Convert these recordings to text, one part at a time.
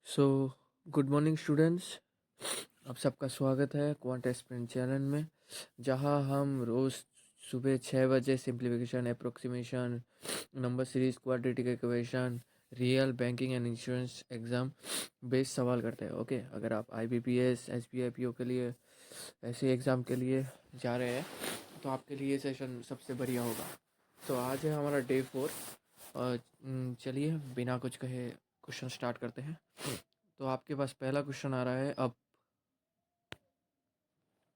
So good morning students. आप सबका स्वागत है क्वांट एस्पिरेंट चैनल में, जहां हम रोज़ सुबह 6 बजे simplification, approximation, number series, quadratic equation, real banking and insurance exam based सवाल करते हैं। ओके, अगर आप IBPS, SBI PO के लिए ऐसे एग्ज़ाम के लिए जा रहे हैं तो आपके लिए ये सेशन सबसे बढ़िया होगा। तो आज है हमारा डे 4 और चलिए बिना कुछ कहे क्वेश्चन स्टार्ट करते हैं। तो आपके पास पहला क्वेश्चन आ रहा है। अब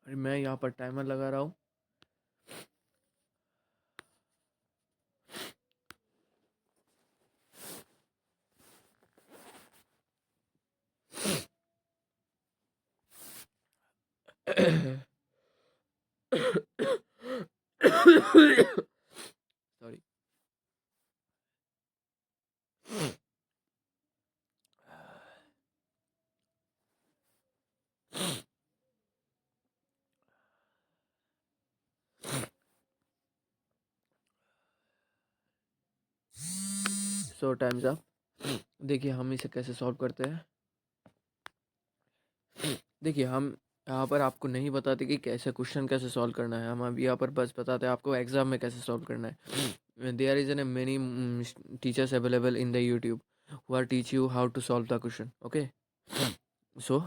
मैं यहाँ पर टाइमर लगा रहा हूँ। सॉरी। सो टाइम्स अप। देखिए हम इसे कैसे सॉल्व करते हैं। देखिए हम यहाँ पर आपको नहीं बताते कि कैसे क्वेश्चन कैसे सॉल्व करना है, हम अभी यहाँ पर बस बताते हैं आपको एग्जाम में कैसे सॉल्व करना है। There is an many teachers available in the YouTube who are teach you how to solve the question. Okay, so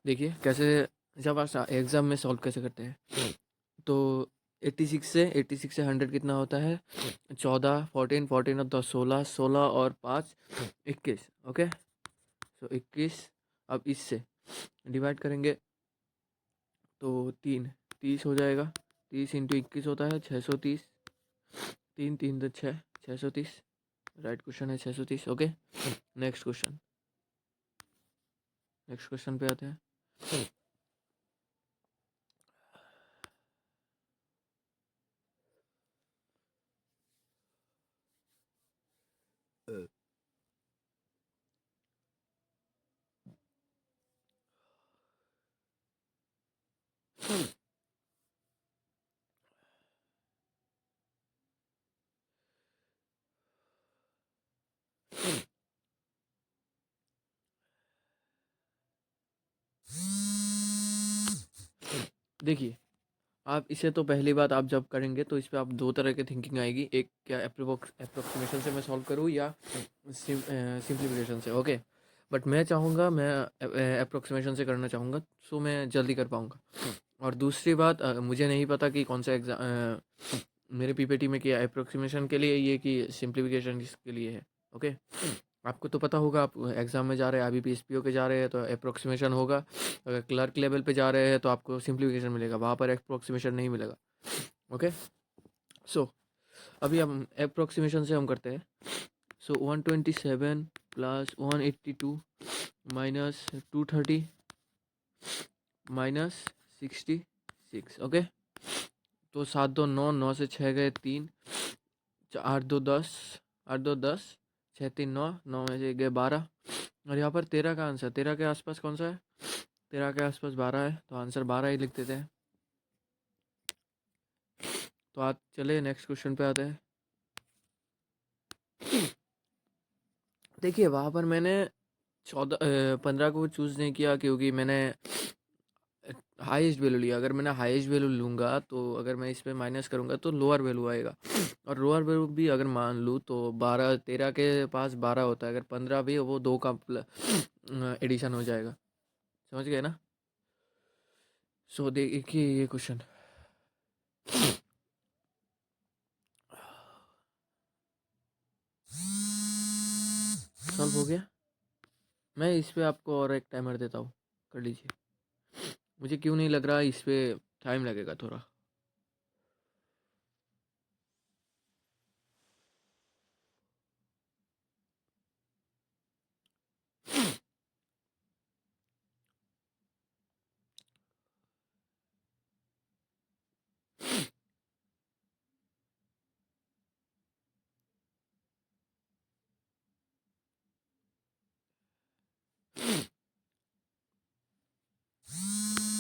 देखिए कैसे जब आप एग्जाम में सॉल्व कैसे करते हैं। तो 86 से 100 कितना होता है? 14, 14, 14 और 10, 16, 16 और 5, 21। ओके, तो 21। अब इससे डिवाइड करेंगे तो 30 हो जाएगा। 30 इंटू 21 होता है 630। 3 3 तो 6, 630। राइट क्वेश्चन है 630। Okay, next question. Next question पे आते हैं। देखिए आप इसे तो पहली बात आप जब करेंगे तो इस पे आप दो तरह की थिंकिंग आएगी। एक क्या अप्रोक्सीमेशन से मैं सॉल्व करूँ या सिंप्लीफिकेशन से। ओके, बट मैं चाहूँगा, मैं अप्रोक्सीमेशन से करना चाहूँगा, सो मैं जल्दी कर पाऊँगा। और दूसरी बात, मुझे नहीं पता कि कौन सा एग्ज़ाम मेरे PPT में किया अप्रोक्सीमेशन के लिए, ये कि सिंप्लीफिकेशन के लिए है। ओके, आपको तो पता होगा, आप एग्ज़ाम में जा रहे हैं, IBPS PO के जा रहे हैं तो अप्रोक्सीमेशन होगा। अगर क्लर्क लेवल पे जा रहे हैं तो आपको सिंप्लीफिकेशन मिलेगा, वहाँ पर अप्रोक्सीमेशन नहीं मिलेगा। ओके, सो अभी हम अप्रोक्सीमेशन से हम करते हैं। सो 127 प्लस 182 माइनस 230 माइनस 66। ओके, तो 7 2 9, 9 से 6 गए 3, 8 2 10, 8 2 10, 6 3 9, 9 में से गए 12। और यहाँ पर 13 का आंसर, 13 के आसपास कौन सा है? 13 के आसपास 12 है, तो आंसर 12 ही लिख देते हैं। तो आज चले नेक्स्ट क्वेश्चन पे आते हैं। देखिए वहाँ पर मैंने 15 को चूज़ नहीं किया क्योंकि मैंने हाईएस्ट वैल्यू लिया। अगर मैंने हाईएस्ट वैल्यू लूँगा तो अगर मैं इस पे माइनस करूँगा तो लोअर वैल्यू आएगा। और लोअर वैल्यू भी अगर मान लूँ तो 12, 13 के पास 12 होता है, अगर 15 भी वो 2 का एडिशन हो जाएगा। समझ गए ना? सो देखिए ये क्वेश्चन सॉल्व हो गया। मैं इस पे आपको और एक टाइमर देता हूँ, कर लीजिए। मुझे क्यों नहीं लग रहा इस पे टाइम लगेगा थोड़ा।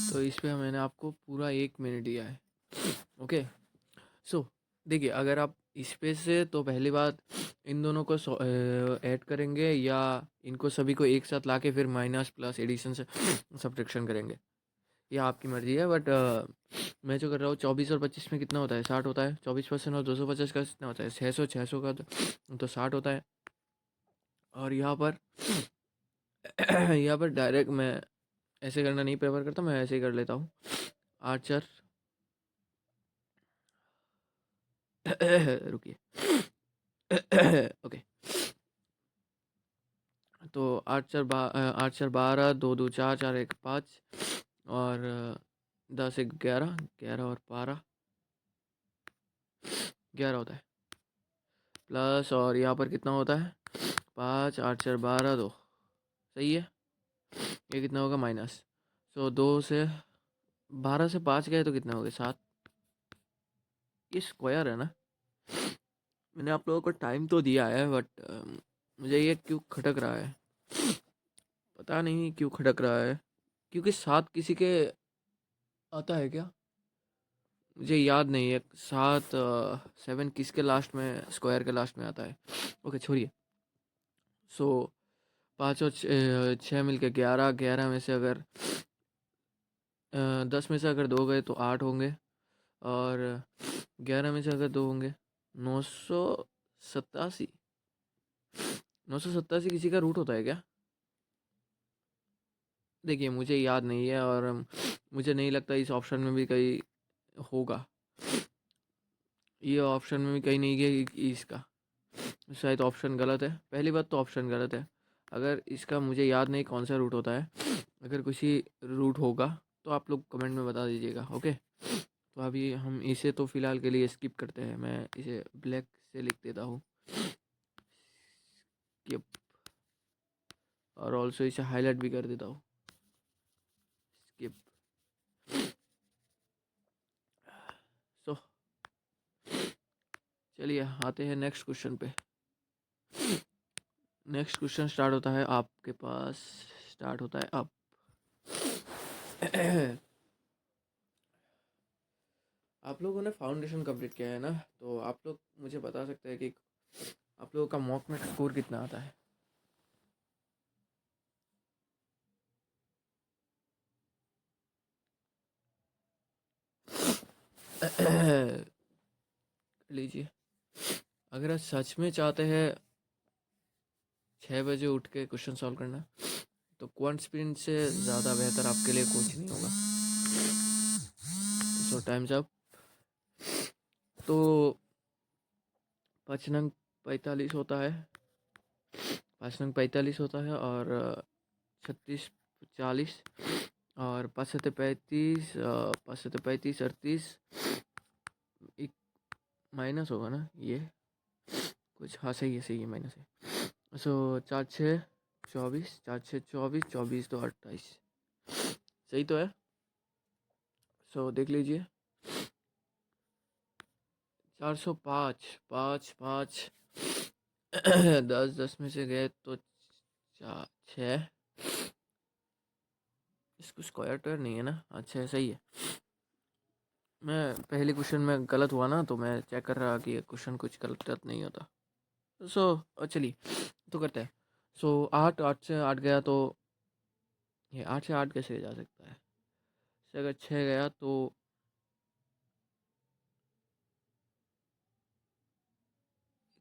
तो इस पे मैंने आपको पूरा 1 मिनट दिया है। ओके, सो देखिए, अगर आप इस पे से तो पहली बात इन दोनों को ऐड करेंगे या इनको सभी को एक साथ लाके फिर माइनस प्लस एडिशन से सब्ट्रैक्शन करेंगे, ये आपकी मर्ज़ी है। बट मैं जो कर रहा हूँ 24 और 25 में कितना होता है, 60 होता है। 24% और 250 का कितना होता है, 600 का तो 60 होता है। और यहाँ पर यहाँ पर डायरेक्ट मैं ऐसे करना नहीं प्रेफर करता, मैं ऐसे ही कर लेता हूँ। 8 4 रुकिए। ओके, तो 8 4 12, 2 2 4 4 1 5 और 10 1 11, 11 और 12 11 होता है। प्लस और यहाँ पर कितना होता है, 5 8 4 12 2, सही है। ये कितना होगा, माइनस। तो 12 से 5 गए तो कितना हो गया, 7। ये स्क्वायर है ना। मैंने आप लोगों को टाइम तो दिया है बट मुझे ये क्यों खटक रहा है, पता नहीं क्यों खटक रहा है। क्योंकि 7 किसी के आता है क्या, मुझे याद नहीं है। 7 7 किसके लास्ट में, स्क्वायर के लास्ट में आता है। ओके छोड़िए। सो 5 और 6 मिल के 11, 11 में से अगर 10 में से अगर 2 गए तो 8 होंगे। और 11 में से अगर 2 होंगे, 987। 987 किसी का रूट होता है क्या? देखिए मुझे याद नहीं है और मुझे नहीं लगता इस ऑप्शन में भी कहीं होगा। ये ऑप्शन में भी कहीं नहीं गया कि इसका शायद ऑप्शन गलत है। पहली बात तो ऑप्शन गलत है। अगर इसका मुझे याद नहीं कौन सा रूट होता है, अगर किसी रूट होगा तो आप लोग कमेंट में बता दीजिएगा। ओके, तो अभी हम इसे तो फ़िलहाल के लिए स्किप करते हैं। मैं इसे ब्लैक से लिख देता हूँ स्किप, और ऑल्सो इसे हाईलाइट भी कर देता हूँ स्किप। सो चलिए आते हैं नेक्स्ट क्वेश्चन पे। नेक्स्ट क्वेश्चन स्टार्ट होता है आपके पास, स्टार्ट होता है अब। आप लोगों ने फाउंडेशन कंप्लीट किया है ना, तो आप लोग मुझे बता सकते हैं कि आप लोगों का मॉक में स्कोर कितना आता है। लीजिए, अगर आप सच में चाहते हैं 6 बजे उठ के क्वेश्चन सॉल्व करना, तो क्वांट स्प्रिंट से ज़्यादा बेहतर आपके लिए कुछ नहीं होगा। सो टाइम्स अप। तो 5 नंग 45 होता है, 5 नंग 45 होता है और 36 40 और 5 7 35, 5 7 35 38। एक माइनस होगा ना ये कुछ, हाँ सही है सही है, माइनस है। सो 4 6 24, 4 6 24, 24 तो 28, सही तो है। सो देख लीजिए, 405 5 5 10 10 में से गए तो 6। इसको स्क्वायर टर्न नहीं है ना, अच्छा सही है। मैं पहले क्वेश्चन में गलत हुआ ना, तो मैं चेक कर रहा कि क्वेश्चन कुछ गलत नहीं होता। सो चलिए तो करते हैं। सो 8 8 से 8 गया तो ये 8 से 8 कैसे जा सकता है। से अगर 6 गया तो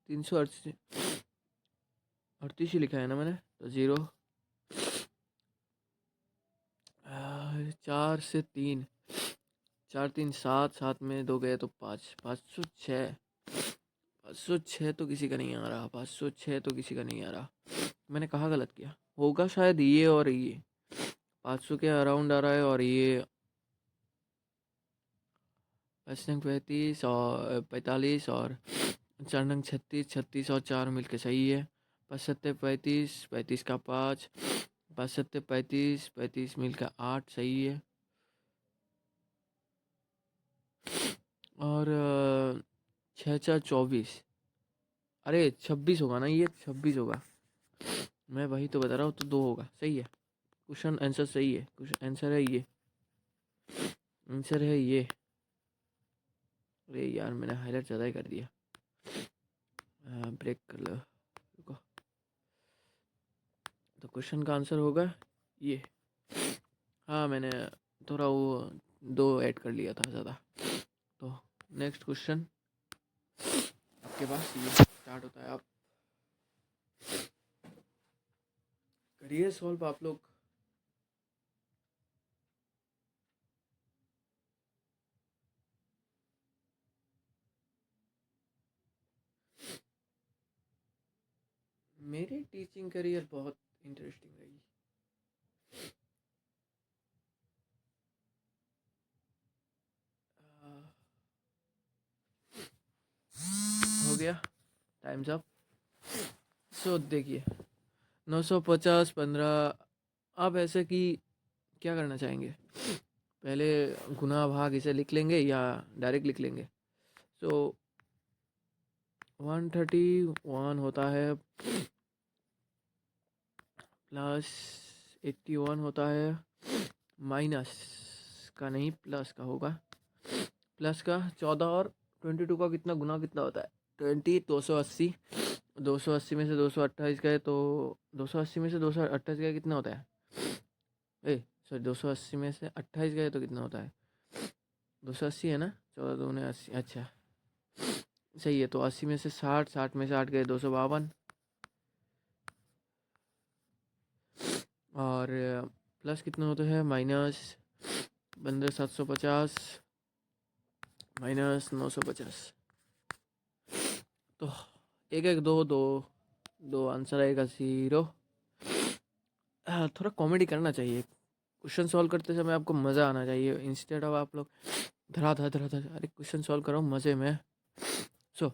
338 ही लिखा है ना मैंने, तो 0। 4 से 3, 4 3 7, 7 में 2 गए तो 5, 506। 506 तो किसी का नहीं आ रहा, 506 तो किसी का नहीं आ रहा। मैंने कहा गलत किया होगा, शायद ये और ये 500 के अराउंड आ रहा है, और ये 5 नंग 35 और 45 और 4 नंग 36, 36 और 4 मिलके सही है। 5 7 35, 35 का 5, 5 7 35, 35 मिलकर 8 सही है। और 6 4 24, अरे 26 होगा ना, ये 26 होगा। मैं वही तो बता रहा हूँ, तो 2 होगा, सही है। क्वेश्चन आंसर सही है, क्वेश्चन आंसर है ये, आंसर है ये। अरे यार मैंने हाईलाइट ज़्यादा ही कर दिया। ब्रेक कर लो, रुको। तो क्वेश्चन का आंसर होगा ये। हाँ मैंने थोड़ा वो 2 ऐड कर लिया था ज़्यादा। तो नेक्स्ट क्वेश्चन आपके पास ये स्टार्ट होता है, आप करिए सॉल्व आप लोग। मेरी टीचिंग करियर बहुत इंटरेस्टिंग रही। हो गया, टाइम्स अप। सो देखिए 950 15, आप ऐसे कि क्या करना चाहेंगे, पहले गुना भाग इसे लिख लेंगे या डायरेक्ट लिख लेंगे। सो 131 होता है प्लस 81 होता है, माइनस का नहीं प्लस का होगा, प्लस का 14 और 22 का कितना गुना कितना होता है 20, 280। 280 में से 228 गए तो 280 में से 228 गए कितना होता है, ए सॉरी 280 में से 28 गए तो कितना होता है 280 है ना, 14 दूने 80, अच्छा सही है। तो 80 में से 60, 60 में से 8 गए 252, और प्लस कितना होता है माइनस 15750 माइनस 950। तो 1 1 2 2 2 आंसर आएगा 0। थोड़ा कॉमेडी करना चाहिए क्वेश्चन सॉल्व करते समय, आपको मज़ा आना चाहिए इंस्टेड ऑफ आप लोग धरा धरा धरा। अरे क्वेश्चन सॉल्व करो मज़े में। सो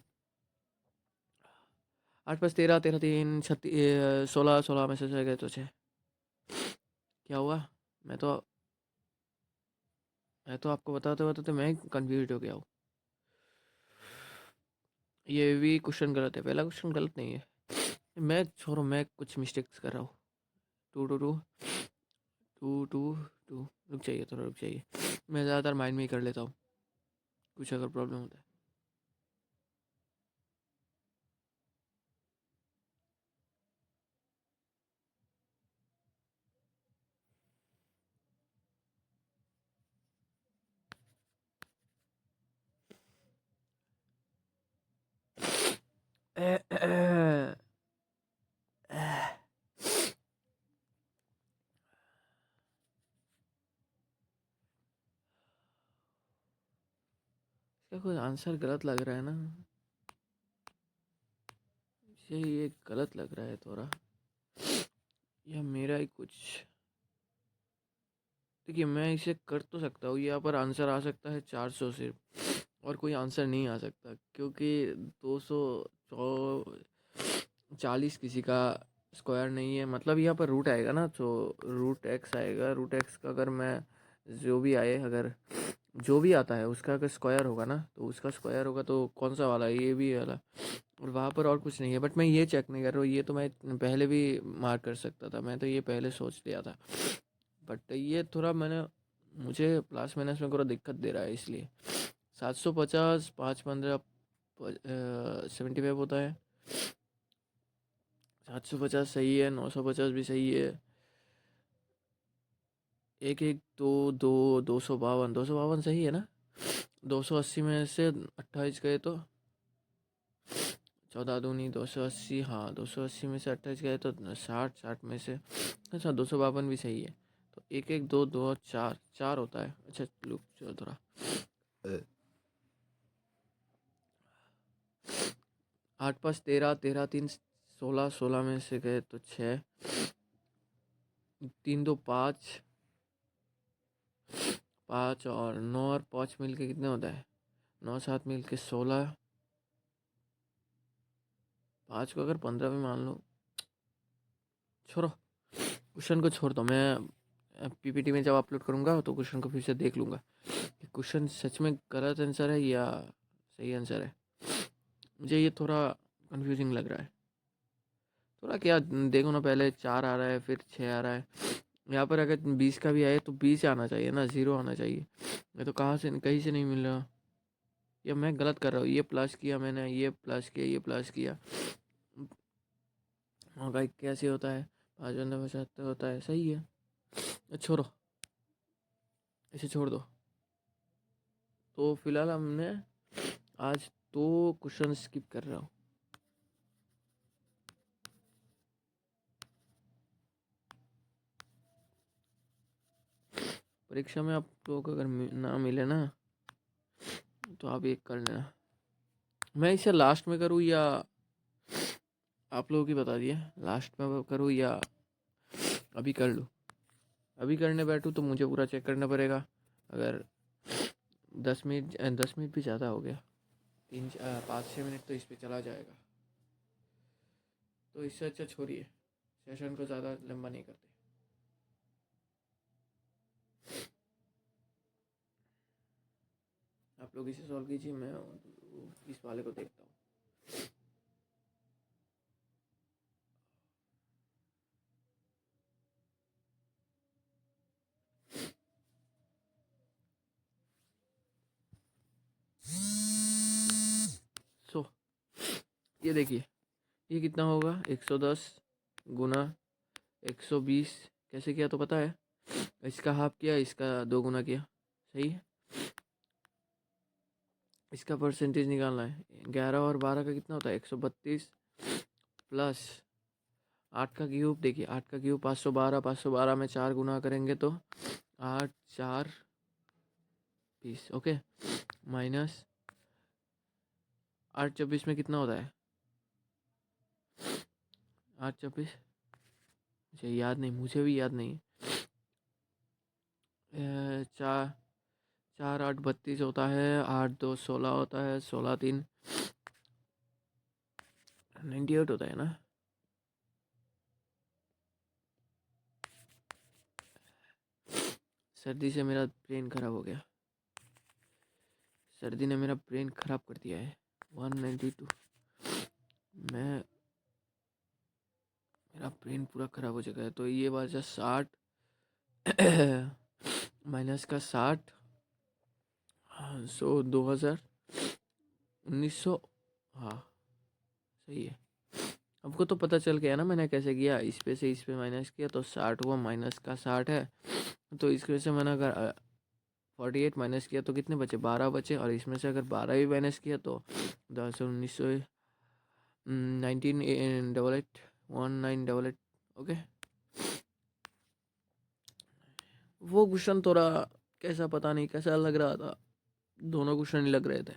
8 5 13 13 3 36 16 16 में से गए तो 6। क्या हुआ, मैं तो आपको बताते बताते मैं कंफ्यूज हो गया हूँ। ये भी क्वेश्चन गलत है, पहला क्वेश्चन गलत नहीं है। मैं छोड़ो, मैं कुछ मिस्टेक्स कर रहा हूँ। 2 2 2 2 2 2, रुक जाइए थोड़ा रुक जाइए, मैं ज़्यादातर माइंड में ही कर लेता हूँ कुछ अगर प्रॉब्लम होता है। इसका कोई आंसर गलत लग रहा है ना, ये गलत लग रहा है थोड़ा, या मेरा ही कुछ। देखिए मैं इसे कर तो सकता हूँ, यहाँ पर आंसर आ सकता है 400 सिर्फ, और कोई आंसर नहीं आ सकता क्योंकि 240 किसी का स्क्वायर नहीं है। मतलब यहाँ पर रूट आएगा ना, तो रूट एक्स आएगा। रूट एक्स का अगर मैं जो भी आए, अगर जो भी आता है उसका अगर स्क्वायर होगा ना, तो उसका स्क्वायर होगा तो कौन सा वाला, ये भी वाला, और वहाँ पर और कुछ नहीं है। बट मैं ये चेक नहीं कर रहा हूँ, ये तो मैं पहले भी मार्क कर सकता था, मैं तो ये पहले सोच लिया था। बट ये थोड़ा मैंने, मुझे प्लस माइनस में थोड़ा दिक्कत दे रहा है इसलिए। 750 5 15 75 होता है। 750 सही है, 950 भी सही है। 1 1 2 2 252 252 सही है ना। 280 में से 28 गए तो 14 दूनी 280, हाँ 280 में से 28 गए तो 60, 60 में से, अच्छा 252 भी सही है। तो 1 1 2 2 4 4 होता है। अच्छा लुक चलो थोड़ा 8 5 13 13 3 16 16 में से गए तो 6, 3 2 5 5 और 9 और 5 मिल के कितने होता है 9 7 मिल के 16। 5 को अगर 15 भी मान लो, छोड़ो क्वेश्चन को छोड़ दो। मैं पीपीटी में जब अपलोड करूँगा तो क्वेश्चन को फिर से देख लूँगा कि क्वेश्चन सच में गलत आंसर है या सही आंसर है। मुझे ये थोड़ा कंफ्यूजिंग लग रहा है थोड़ा। क्या देखो ना, पहले 4 आ रहा है फिर 6 आ रहा है। यहाँ पर अगर 20 का भी आए तो 20 आना चाहिए ना, 0 आना चाहिए। मैं तो कहाँ से कहीं से नहीं मिल रहा। या मैं गलत कर रहा हूँ? ये प्लस किया मैंने, ये प्लस किया, ये प्लस किया होगा, कैसे होता है? 5 × 75 होता है, सही है। छोड़ो, इसे छोड़ दो। तो फिलहाल हमने आज 2 क्वेश्चन स्किप कर रहा हूँ। परीक्षा में आप लोगों को अगर ना मिले ना तो आप एक कर लेना। मैं इसे लास्ट में करूँ या आप लोगों की बता दिए, लास्ट में करूँ या अभी कर लूँ? अभी करने बैठूँ तो मुझे पूरा चेक करना पड़ेगा। अगर 10 मिनट भी ज़्यादा हो गया, 5-6 मिनट तो इस पर चला जाएगा। तो इससे अच्छा छोड़िए, सेशन को ज़्यादा लंबा नहीं करते। आप लोग इसे सॉल्व कीजिए, मैं इस वाले को देखता हूँ। सो ये देखिए, ये कितना होगा? 110 गुना 120 कैसे किया तो पता है? इसका हाफ किया, इसका 2 गुना किया, सही है। इसका परसेंटेज निकालना है। 11 और 12 का कितना होता है? 132 प्लस 8 का क्यूब। देखिए 8 का क्यूब 512, 512 में 4 गुना करेंगे तो 8 4 20, ओके। माइनस 8 24 में कितना होता है? 8 24 मुझे याद नहीं, मुझे भी याद नहीं। 4 4 8 32 होता है, 8 2 16 होता है, 16 3 98 होता है ना? सर्दी से मेरा ब्रेन खराब हो गया, सर्दी ने मेरा ब्रेन खराब कर दिया है। 192 मैं मेरा ब्रेन पूरा खराब हो चुका है। तो ये बचा 60 माइनस का 60, 2000 1900, हाँ सही है। आपको तो पता चल गया ना मैंने कैसे किया? इस पे से इस पे माइनस किया तो 60 हुआ, माइनस का 60 है। तो इसकी वजह से मैंने अगर 48 माइनस किया तो कितने बचे? 12 बचे। और इसमें से अगर 12 भी माइनस किया तो 10 1900 1988 ओके। वो क्वेश्चन थोड़ा कैसा पता नहीं कैसा लग रहा था, दोनों क्वेश्चन ही लग रहे थे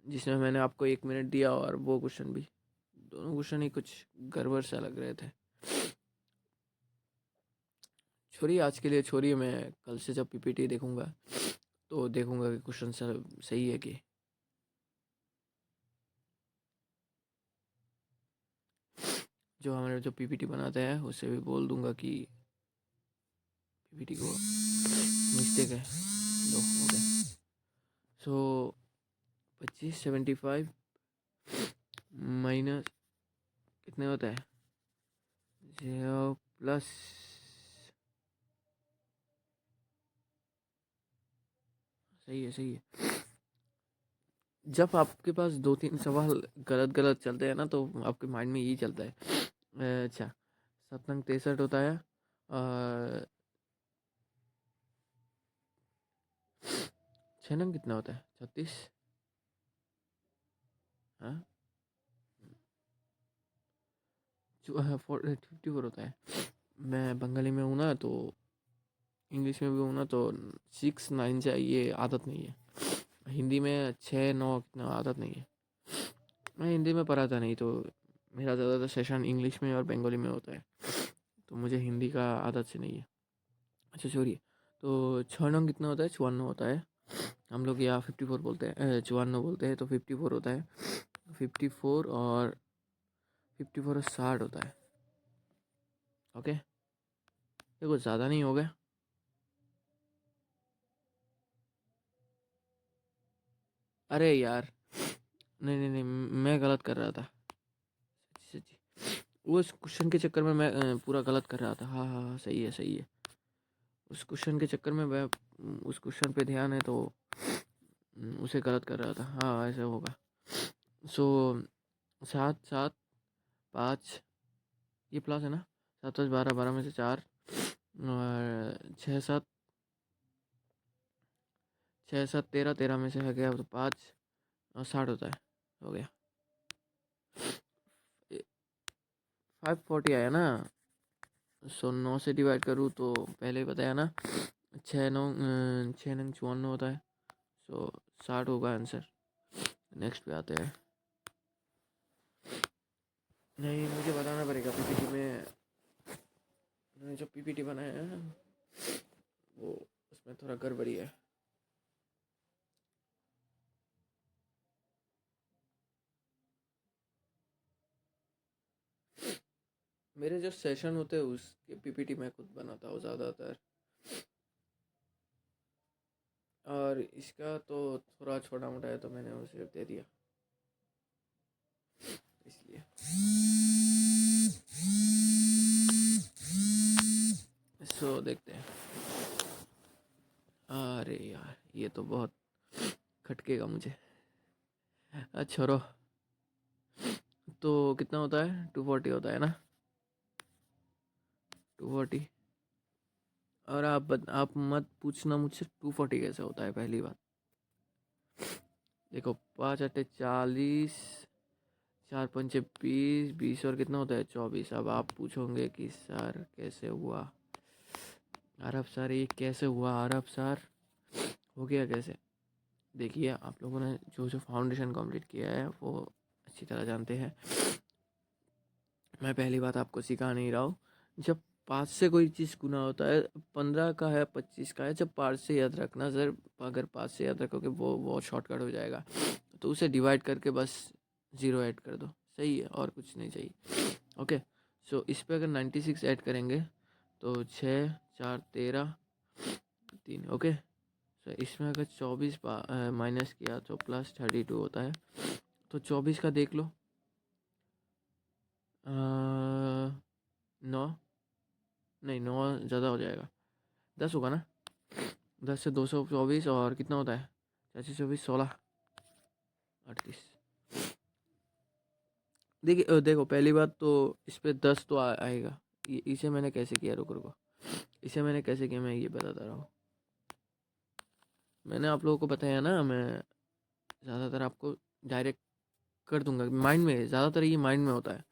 जिसमें मैंने आपको 1 मिनट दिया, और वो क्वेश्चन भी, दोनों क्वेश्चन ही कुछ गड़बड़ सा लग रहे थे। छोड़िए आज के लिए, छोड़िए। मैं कल से जब पीपीटी देखूंगा तो देखूंगा कि क्वेश्चन सही है कि। जो हमारे जो पीपीटी बनाते हैं उससे भी बोल दूंगा कि पीपीटी को मिस्टेक है दो, ओके। सो 2575 माइनस कितने होता है? 0 प्लस, सही है सही है। जब आपके पास 2-3 सवाल गलत गलत चलते हैं ना तो आपके माइंड में यही चलता है। अच्छा, 7 नंग 63 होता है, और 6 नंग कितना होता है? 36, हाँ 54 होता है। मैं बंगाली में हूँ ना तो इंग्लिश में भी हूँ ना तो 6 9 चाहिए, आदत नहीं है। हिंदी में 6 9 कितना आदत नहीं है। मैं हिंदी में पढ़ा था नहीं तो मेरा ज़्यादातर सेशन इंग्लिश में और बंगाली में होता है, तो मुझे हिंदी का आदत से नहीं है। अच्छा छोड़िए। तो 6 नंग कितना होता है? 54 होता है। हम लोग यहाँ 54 बोलते हैं, 54 बोलते हैं, तो 54 होता है। 54 और 54 और 60 होता है, ओके। ये कुछ ज़्यादा नहीं हो गया? अरे यार, नहीं नहीं नहीं, मैं गलत कर रहा था, सच्ची सच्ची। वो उस क्वेश्चन के चक्कर में मैं पूरा गलत कर रहा था। हाँ हाँ हाँ, सही है सही है। उस क्वेश्चन के चक्कर में मैं उस क्वेश्चन पे ध्यान है तो उसे गलत कर रहा था। हाँ ऐसे होगा। सो 7 7 5 ये प्लस है ना, 7 5 12, 12 में से 4 और 6 7 13, 13 में से है गया तो 5 और 60 होता है। हो गया 540 आया ना। सो 9 से डिवाइड करूँ तो पहले ही बताया ना, 6 9 54 होता है। सो 60 होगा आंसर। नेक्स्ट पे आते हैं। नहीं मुझे बताना पड़ेगा पीपीटी में, मैंने जो पीपीटी बनाया है वो उसमें थोड़ा गड़बड़ी है। मेरे जो सेशन होते हैं उसके पीपीटी मैं खुद बनाता हूँ ज़्यादातर, और इसका तो थोड़ा छोटा मोटा है तो मैंने उसे दे दिया इसलिए। सो देखते हैं। अरे यार ये तो बहुत खटकेगा मुझे। अच्छा छोड़ो। तो कितना होता है, 240 होता है ना, 240। और आप मत पूछना मुझसे 240 कैसे होता है। पहली बात देखो, 5 8 40, 4 5 20, 20 और कितना होता है 24। अब आप पूछोगे कि सर कैसे हुआ अरब सर, ये कैसे हुआ अरब सर, हो गया कैसे। देखिए आप लोगों ने जो जो फाउंडेशन कंप्लीट किया है वो अच्छी तरह जानते हैं। मैं पहली बात आपको सिखा नहीं रहा हूँ। जब 5 से कोई चीज़ गुना होता है, 15 का है 25 का है, जब 5 से याद रखना सर। अगर 5 से याद रखोगे वो बहुत शॉर्टकट हो जाएगा। तो उसे डिवाइड करके बस 0 ऐड कर दो, सही है, और कुछ नहीं चाहिए। ओके। सो इस पे अगर 96 ऐड करेंगे तो 6 4 13 3। ओके। सो इसमें अगर 24 माइनस किया तो +32 होता है। तो 24 का देख लो, 9 नहीं 9 ज़्यादा हो जाएगा, 10 होगा ना। 10 से 224 और कितना होता है, 424 16 38। देखिए देखो पहली बात तो इस पे 10 तो आएगा। इसे मैंने कैसे किया, रुको रुको, इसे मैंने कैसे किया मैं ये बताता रहा हूँ। मैंने आप लोगों को बताया ना, मैं ज़्यादातर आपको डायरेक्ट कर दूंगा माइंड में। ज़्यादातर ये माइंड में होता है।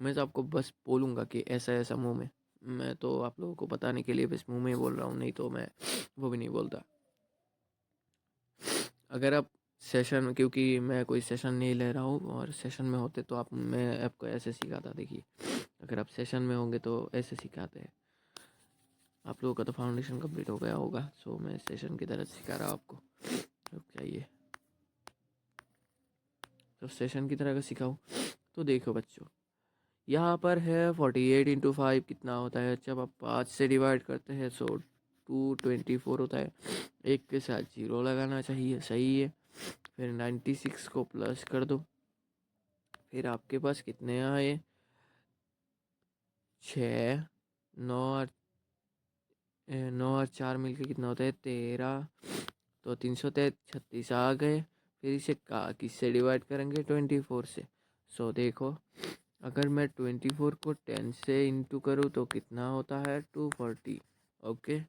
मैं तो आपको बस बोलूँगा कि ऐसा ऐसा मुंह में। मैं तो आप लोगों को बताने के लिए बस मुंह में ही बोल रहा हूँ, नहीं तो मैं वो भी नहीं बोलता। अगर आप सेशन, क्योंकि मैं कोई सेशन नहीं ले रहा हूँ, और सेशन में होते तो आप, मैं आपको ऐसे सिखाता। देखिए अगर आप सेशन में होंगे तो ऐसे सिखाते हैं। आप लोगों का तो फाउंडेशन कंप्लीट हो गया होगा, सो मैं सेशन की तरह सिखा रहा हूँ आपको। अब चाहिए तो सेशन की तरह का सिखाऊँ। तो देखो बच्चों, यहाँ पर है 48 × 5 कितना होता है। जब आप 5 से डिवाइड करते हैं सो 224 होता है। एक के साथ 0 लगाना चाहिए, सही है। फिर 96 को प्लस कर दो। फिर आपके पास कितने आए, 6 9 और 4 मिलके कितना होता है 13। तो 336 आ गए। फिर इसे किससे डिवाइड करेंगे, 24 से। सो देखो अगर मैं 24 को 10 से इंटू करूँ तो कितना होता है 240। ओके।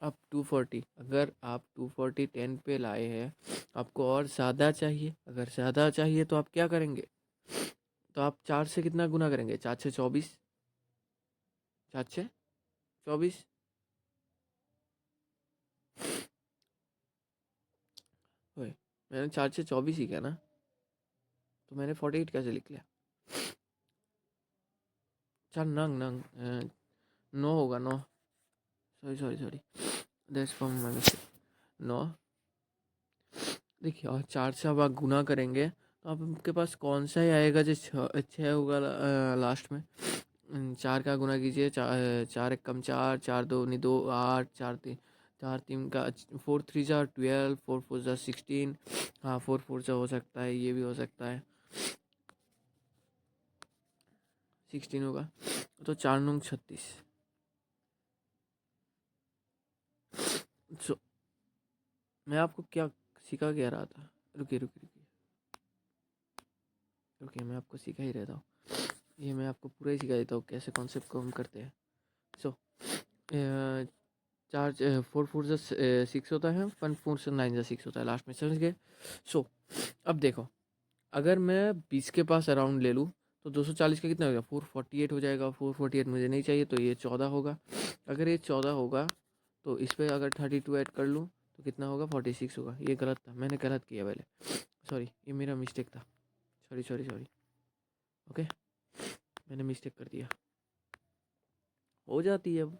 अब 240, अगर आप 240 10 पे लाए हैं, आपको और ज़्यादा चाहिए। अगर ज़्यादा चाहिए तो आप क्या करेंगे, तो आप 4 से कितना गुना करेंगे, 4 से 24, 4 से 24। ओए मैंने 4 से 24 ही किया ना, तो मैंने 48 कैसे लिख लिया। 4 नंग नंग 9 होगा, 9। Sorry sorry sorry, that's from my mistake. 9। देखिए और 4 से अब आप गुना करेंगे तो आपके पास कौन सा ही आएगा जो 6 होगा लास्ट में। 4 का गुना कीजिए, 4 1 कम 4, 4 2 नहीं 2 8, 4 3, 4 3 का 4 3 जा 12, 4 4 जा 16। हाँ 4 4 जा हो सकता है, ये भी हो सकता है 16 होगा। तो 4 9 36। सो मैं आपको क्या सिखा क्या रहा था, रुकिए रुकिए रुकिए रुकिए, मैं आपको सिखा ही रहता हूँ, ये मैं आपको पूरा ही सिखा देता हूँ कैसे कॉन्सेप्ट को हम करते हैं। सो चार 4 4 से 6 होता है, 1 4 से 9 से 6 होता है लास्ट में, समझ गए। सो अब देखो, अगर मैं 20 के पास अराउंड ले लूँ तो 240 का कितना हो गया, 448 हो जाएगा। 448 मुझे नहीं चाहिए, तो ये 14 होगा। अगर ये 14 होगा तो इस पर अगर 32 ऐड कर लूँ तो कितना होगा, 46 होगा। ये गलत था, मैंने गलत किया पहले, सॉरी, ये मेरा मिस्टेक था, सॉरी सॉरी सॉरी। ओके, मैंने मिस्टेक कर दिया, हो जाती है अब,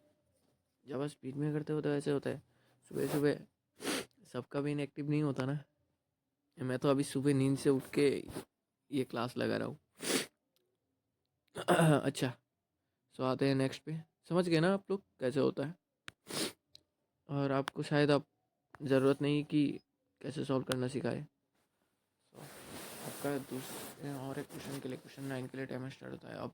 जब आप स्पीड में करते हो तो ऐसे होता है। सुबह सुबह सबका भी इनएक्टिव नहीं होता ना। मैं तो अभी सुबह नींद से उठ के ये क्लास लगा रहा हूँ। अच्छा, सो आते हैं नेक्स्ट पे। समझ गए ना आप लोग कैसे होता है, और आपको शायद आप ज़रूरत नहीं कि कैसे सॉल्व करना सिखाए। तो आपका दूसरे और एक क्वेश्चन के लिए, क्वेश्चन 9 के लिए टाइम स्टार्ट होता है अब।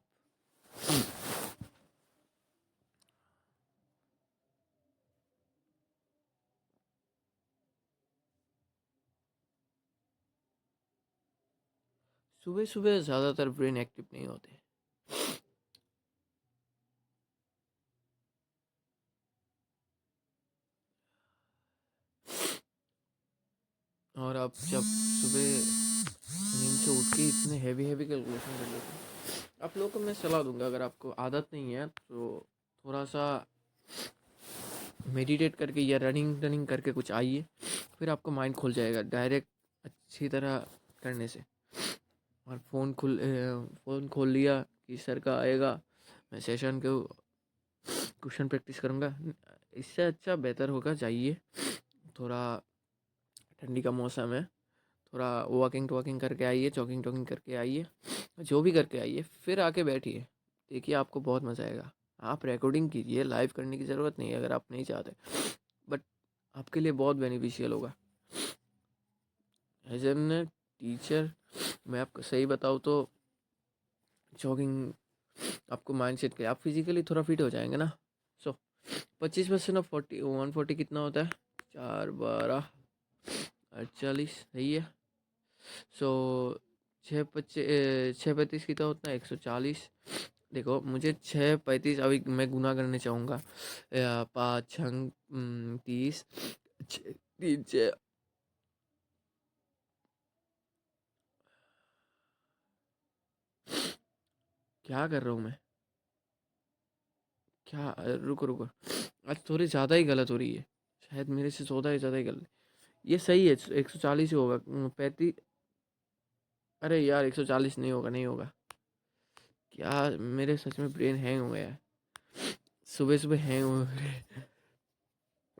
सुबह सुबह ज़्यादातर ब्रेन एक्टिव नहीं होते, और आप जब सुबह नींद से उठ के इतने हैवी हैवी कैलकुलेशन कर लेते हैं। आप लोगों को मैं सलाह दूंगा, अगर आपको आदत नहीं है तो थोड़ा सा मेडिटेट करके या रनिंग रनिंग करके कुछ आइए, फिर आपका माइंड खुल जाएगा डायरेक्ट अच्छी तरह करने से। और फ़ोन खोल लिया कि सर का आएगा, मैं सेशन के क्वेश्चन प्रैक्टिस करूँगा, इससे अच्छा बेहतर होगा जाइए, थोड़ा ठंडी का मौसम है, थोड़ा वॉकिंग टॉकिंग करके आइए, जॉगिंग टॉगिंग करके आइए, जो भी करके आइए, फिर आके बैठिए, देखिए आपको बहुत मज़ा आएगा। आप रिकॉर्डिंग कीजिए, लाइव करने की ज़रूरत नहीं है अगर आप नहीं चाहते, बट आपके लिए बहुत बेनिफिशियल होगा। एज एन टीचर मैं आपको सही बताऊँ तो जॉगिंग आपको माइंड सेट के, आप फिजिकली थोड़ा फिट हो जाएंगे ना। सो 25% ऑफ 140 कितना होता है, 4 12 48 सही है। सो 6 35 कितना होता है, 140। देखो मुझे 6 35 अभी मैं गुना करने चाहूँगा, 5 6 30, 3 6, क्या कर रहा हूँ मैं, क्या, रुको रुको, आज थोड़ी ज़्यादा ही गलत हो रही है, शायद मेरे से ज़्यादा ही गलत। ये सही है, 140 ही होगा, 35। अरे यार 140 नहीं होगा, नहीं होगा, क्या मेरे सच में ब्रेन हैंग हो गया है, सुबह सुबह हैंग हो गया।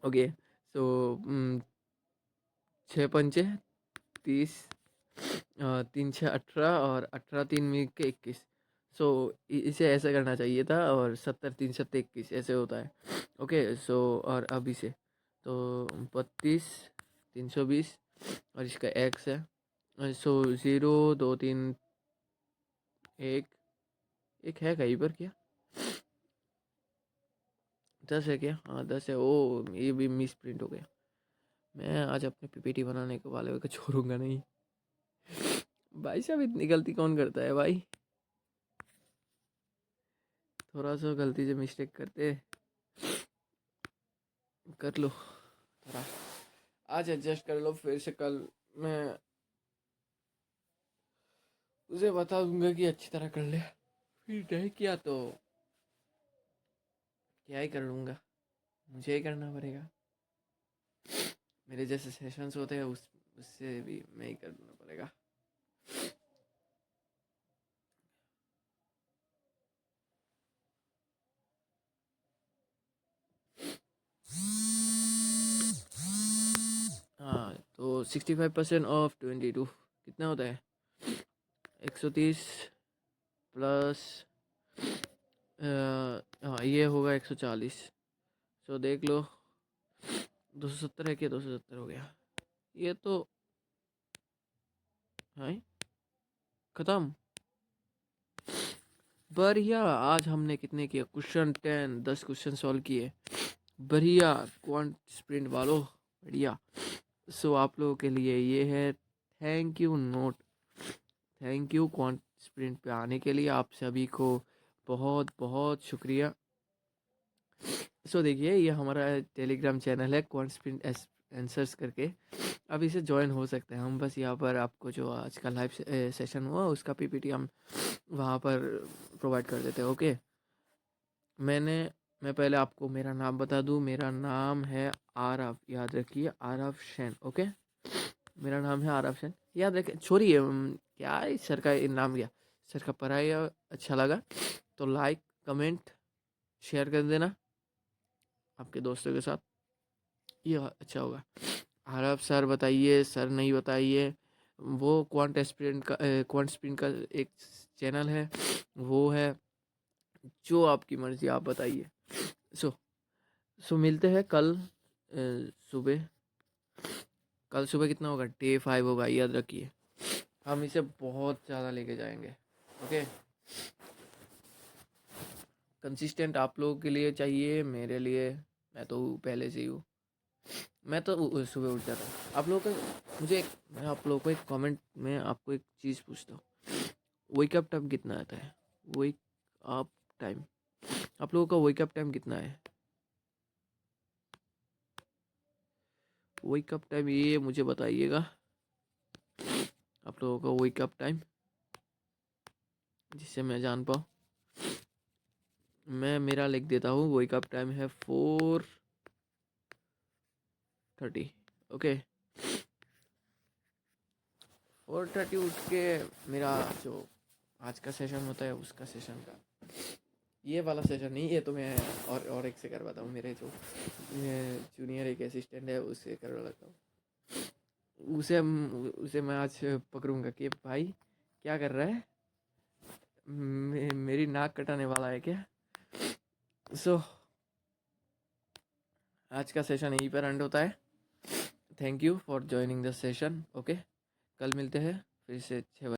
ओके, सो 6 5 30, 3 6 18, और 18 3 के 21। सो इसे ऐसे करना चाहिए था, और 70 3 7 21 ऐसे होता है। ओके, सो और अब इसे तो 32 320, और इसका एक्स है, सो 0 2 3 1, एक है कहीं पर क्या, 10 है क्या, हाँ 10 है। ओ ये भी मिस प्रिंट हो गया, मैं आज अपने पीपीटी बनाने के वाले को छोड़ूंगा नहीं। भाई साहब इतनी गलती कौन करता है भाई, थोड़ा सा गलती से मिस्टेक करते, कर लो थोड़ा, आज एडजस्ट कर लो, फिर से कल मैं उसे बता दूंगा कि अच्छी तरह कर ले, फिर नहीं किया तो क्या ही कर लूँगा, मुझे ही करना पड़ेगा। मेरे जैसे सेशंस होते हैं उससे भी मैं ही करना पड़ेगा। हाँ, तो 65% ऑफ 22 कितना होता है, 130 प्लस, हाँ ये होगा 140। सो देख लो, 270 है क्या, 270 हो गया, ये तो है ख़त्म। बढ़िया, आज हमने कितने किए क्वेश्चन, 10 क्वेश्चन सॉल्व किए, बढ़िया क्वांट स्प्रिंट वालों, बढ़िया। सो आप लोगों के लिए ये है thank you note. Thank you quant sprint पे आने के लिए आप सभी को बहुत बहुत शुक्रिया। सो देखिए ये हमारा टेलीग्राम चैनल है क्वांट स्प्रिंट आंसर्स करके, अब इसे ज्वाइन हो सकते हैं हम। बस यहाँ पर आपको जो आज का लाइव सेशन हुआ उसका पीपीटी हम वहाँ पर प्रोवाइड कर देते हैं। ओके, मैं पहले आपको मेरा नाम बता दूँ। मेरा नाम है आरव, याद रखिए आरव शैन। ओके, मेरा नाम है आरव शैन, याद रखिए। छोड़िए क्या है सर का नाम, गया सर का पढ़ाई अच्छा लगा तो लाइक कमेंट शेयर कर देना आपके दोस्तों के साथ, ये अच्छा होगा। आरव सर बताइए, सर नहीं बताइए। वो क्वांट स्प्रिंट का एक चैनल है, वो है। जो आपकी मर्जी आप बताइए। सो मिलते हैं कल सुबह। कल सुबह कितना होगा, डे 5 होगा, याद रखिए। हम इसे बहुत ज़्यादा लेके जाएंगे। ओके, कंसिस्टेंट आप लोगों के लिए चाहिए, मेरे लिए मैं तो पहले से ही हूँ। मैं तो सुबह उठ जाता हूँ। आप लोगों का मैं आप लोगों को एक कमेंट में आपको एक चीज़ पूछता हूँ, वेकअप टाइम कितना आता है? वेक अप टाइम आप लोगों का वेकअप टाइम कितना है? वेकअप टाइम ये मुझे बताइएगा, आप लोगों का वेकअप टाइम, जिससे मैं जान पाऊँ। मैं मेरा लिख देता हूँ, वेकअप टाइम है 4:30। ओके, 4:30 उठ के मेरा जो आज का सेशन होता है उसका सेशन का, ये वाला सेशन नहीं, ये तो मैं और एक से करवाता हूँ। मेरे जो जूनियर एक असिस्टेंट है उससे करवा लेता हूँ। उसे मैं आज पकड़ूंगा कि भाई क्या कर रहा है, मेरी नाक कटाने वाला है क्या? सो आज का सेशन यहीं पर एंड होता है। Thank you for joining the session. Okay, कल मिलते हैं फिर से 6 बजे।